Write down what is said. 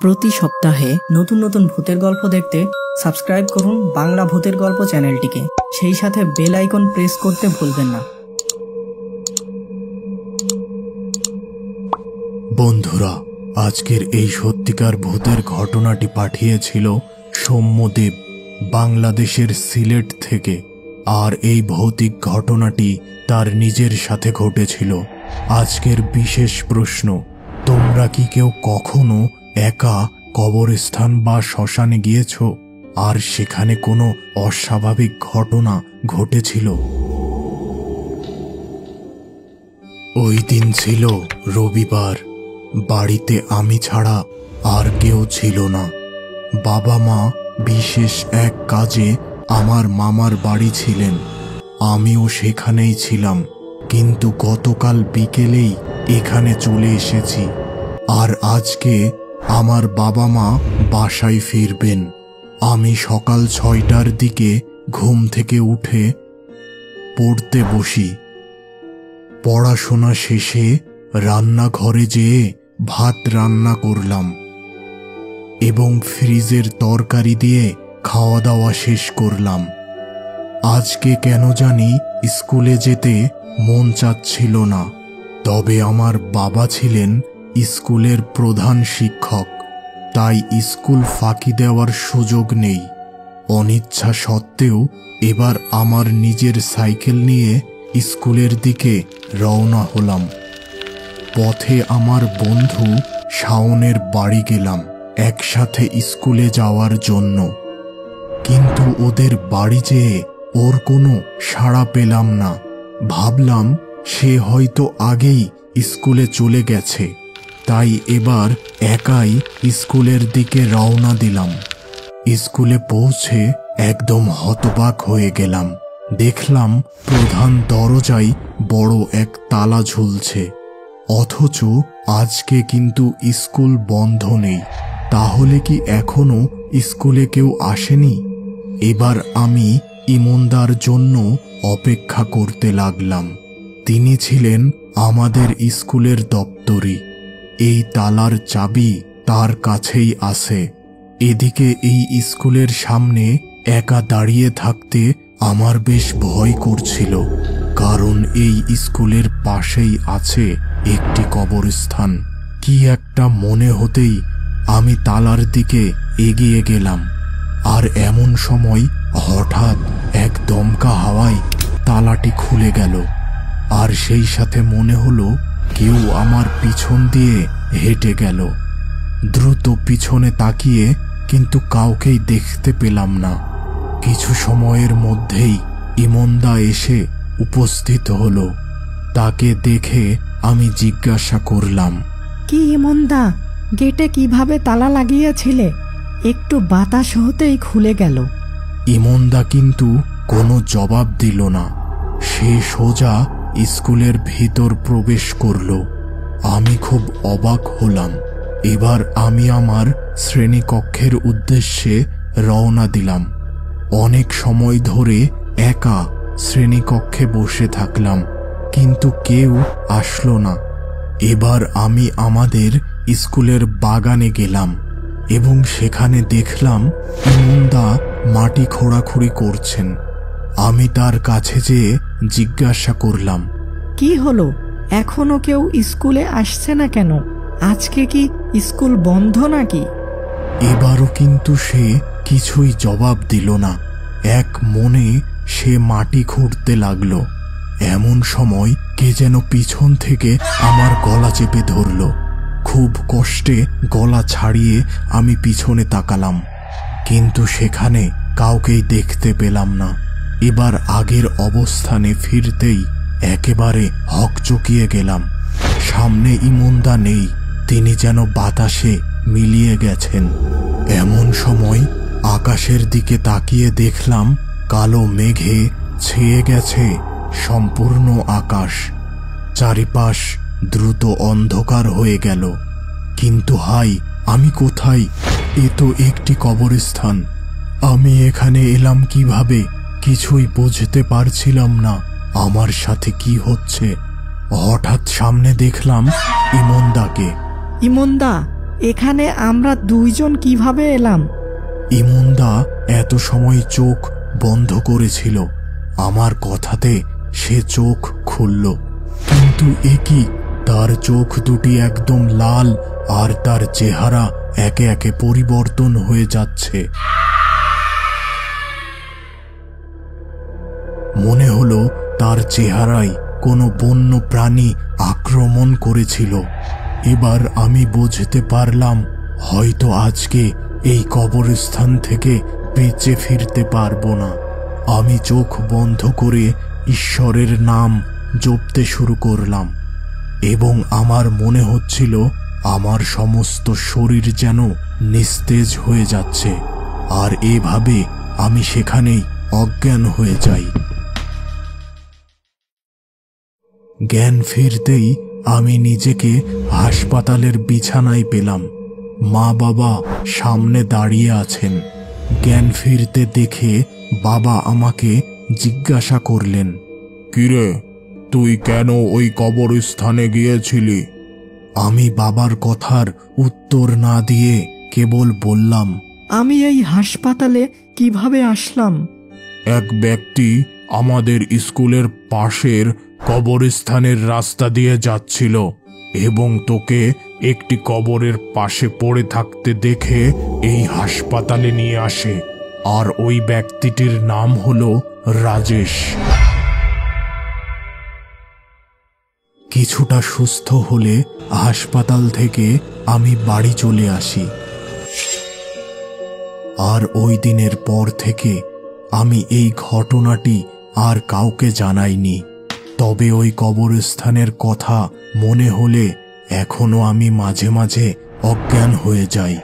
প্রতি সপ্তাহে নতুন নতুন ভূতের গল্প দেখতে সাবস্ক্রাইব করুন বাংলা ভূতের গল্প চ্যানেলটিকে। সেই সাথে বেল আইকন প্রেস করতে ভুলবেন না। বন্ধুরা, আজকের এই সত্যিকার ভূতের ঘটনাটি পাঠিয়েছিল সৌম্যদেব বাংলাদেশের সিলেট থেকে। আর এই ভৌতিক ঘটনাটি তার নিজের সাথে ঘটেছিল। আজকের বিশেষ প্রশ্ন, তোমরা কি কেউ কখনো একা কবরস্থান বা শ্মশানে গিয়েছ আর সেখানে কোনো অস্বাভাবিক ঘটনা ঘটেছিল? ওই দিন ছিল রবিবার। বাড়িতে আমি ছাড়া আর কেউ ছিল না। বাবা মা বিশেষ এক কাজে আমার মামার বাড়ি ছিলেন, আমিও সেখানেই ছিলাম। কিন্তু গতকাল বিকেলেই এখানে চলে এসেছি। আর আজকে আমার বাবা মা বাসায় ফিরবেন। আমি সকাল 6টার দিকে ঘুম থেকে উঠে পড়তে বসি। পড়াশোনা শেষে রান্নাঘরে যেয়ে ভাত রান্না করলাম এবং ফ্রিজের তরকারি দিয়ে খাওয়া দাওয়া শেষ করলাম। আজকে কেন জানি স্কুলে যেতে মন চাচ্ছিল না। তবে আমার বাবা ছিলেন স্কুলের প্রধান শিক্ষক, তাই স্কুল ফাঁকি দেওয়ার সুযোগ নেই। অনিচ্ছা সত্ত্বেও এবার আমার নিজের সাইকেল নিয়ে স্কুলের দিকে রওনা হলাম। পথে আমার বন্ধু শাওনের বাড়ি গেলাম একসাথে স্কুলে যাওয়ার জন্য। কিন্তু ওদের বাড়ি যেয়ে ওর কোনো সাড়া পেলাম না। ভাবলাম সে হয়তো আগেই স্কুলে চলে গেছে, তাই এবার একাই স্কুলের দিকে রওনা দিলাম। স্কুলে পৌঁছে একদম হতবাক হয়ে গেলাম। দেখলাম প্রধান দরজায় বড় এক তালা ঝুলছে, অথচ আজকে কিন্তু স্কুল বন্ধ নেই। তাহলে কি এখনো স্কুলে কেউ আসেনি? এবার আমি ইমনদার জন্য অপেক্ষা করতে লাগলাম। তিনি ছিলেন আমাদের স্কুলের দপ্তরি। এই তালার চাবি তার কাছেই আছে। এদিকে এই স্কুলের সামনে একা দাঁড়িয়ে থাকতে আমার বেশ ভয় করছিল, কারণ এই স্কুলের পাশেই আছে একটি কবরস্থান। কি একটা মনে হতেই আমি তালার দিকে এগিয়ে গেলাম। আর এমন সময় হঠাৎ এক দমকা হাওয়ায় তালাটি খুলে গেল। আর সেই সাথে মনে হলো কেউ আমার পিছন দিয়ে হেঁটে গেল। দ্রুত পিছনে তাকিয়ে কিন্তু কাউকেই দেখতে পেলাম না। কিছু সময়ের মধ্যেই ইমনদা এসে উপস্থিত হলো। তাকে দেখে আমি জিজ্ঞাসা করলাম, কি ইমনদা, গেটে কিভাবে তালা লাগিয়েছিলে? একটু বাতাস হতেই খুলে গেল। ইমনদা কিন্তু কোনো জবাব দিল না। সে সোজা স্কুলের ভিতর প্রবেশ করল। আমি খুব অবাক হলাম। এবার আমি আমার শ্রেণীকক্ষের উদ্দেশ্যে রওনা দিলাম। অনেক সময় ধরে একা শ্রেণীকক্ষে বসে থাকলাম, কিন্তু কেউ আসলো না। এবার আমি আমাদের স্কুলের বাগানে গেলাম এবং সেখানে দেখলাম ইমনদা মাটি খোঁড়াখুড়ি করছেন। আমি তার কাছে যেয়ে জিজ্ঞাসা করলাম, কি হলো, এখনো কেউ স্কুলে আসছে না কেন? আজকে কি স্কুল বন্ধ নাকি? এবারও কিন্তু সে কিছুই জবাব দিল না। এক মনে সে মাটি খুঁড়তে লাগলো। এমন সময় কে যেন পিছন থেকে আমার গলা চেপে ধরল। খুব কষ্টে গলা ছাড়িয়ে আমি পিছনে তাকালাম, কিন্তু সেখানে কাউকেই দেখতে পেলাম না। এবার আগের অবস্থানে ফিরতেই একেবারে হকচকিয়ে গেলাম। সামনে ইমনদা নেই, তিনি যেন বাতাসে মিলিয়ে গেছেন। এমন সময় আকাশের দিকে তাকিয়ে দেখলাম কালো মেঘে ছেয়ে গেছে সম্পূর্ণ আকাশ। চারিপাশ দ্রুত অন্ধকার হয়ে গেল। কিন্তু হাই, আমি কোথায়? এ তো একটি কবরস্থান। আমি এখানে এলাম কিভাবে? কিছুই বুঝতে পারছিলাম না আমার সাথে কি হচ্ছে। হঠাৎ সামনে দেখলাম ইমনদাকে। ইমনদা, এখানে আমরা দুইজন কিভাবে এলাম? ইমনদা এত সময় চোখ বন্ধ করেছিল। আমার কথাতে সে চোখ খুলল, কিন্তু এ কি, তার চোখ দুটি একদম লাল আর তার চেহারা একে একে পরিবর্তন হয়ে যাচ্ছে। মনে হলো তার চেহারায় কোনো বন্য প্রাণী আক্রমণ করেছিল। এবার আমি বুঝতে পারলাম হয়তো আজকে এই কবরস্থান থেকে বেঁচে ফিরতে পারবো না। আমি চোখ বন্ধ করে ঈশ্বরের নাম জপতে শুরু করলাম এবং আমার মনে হচ্ছিল আমার সমস্ত শরীর যেন নিস্তেজ হয়ে যাচ্ছে, আর এভাবে আমি সেখানেই অজ্ঞান হয়ে যাই। জ্ঞান ফিরতেই আমি নিজেকে হাসপাতালের বিছানায় পেলাম। মা বাবা সামনে দাঁড়িয়ে আছেন। জ্ঞান ফিরতে দেখে বাবা আমাকে জিজ্ঞাসা করলেন, কিরে, তুই কেন ওই কবরস্থানে গিয়েছিলি? আমি বাবার কথার উত্তর না দিয়ে কেবল বললাম, আমি এই হাসপাতালে কিভাবে আসলাম? এক ব্যক্তি আমাদের স্কুলের পাশের কবরস্থানের রাস্তা দিয়ে যাচ্ছিল এবং তোকে একটি কবরের পাশে পড়ে থাকতে দেখে এই হাসপাতালে নিয়ে আসে, আর ওই ব্যক্তিটির নাম হলো রাজেশ। কিছুটা সুস্থ হলে হাসপাতাল থেকে আমি বাড়ি চলে আসি। আর ওই দিনের পর থেকে আমি এই ঘটনাটি আর কাউকে জানাইনি। তবে ওই কবরস্থানের কথা মনে হলে এখনো আমি মাঝে মাঝে অজ্ঞান হয়ে যাই।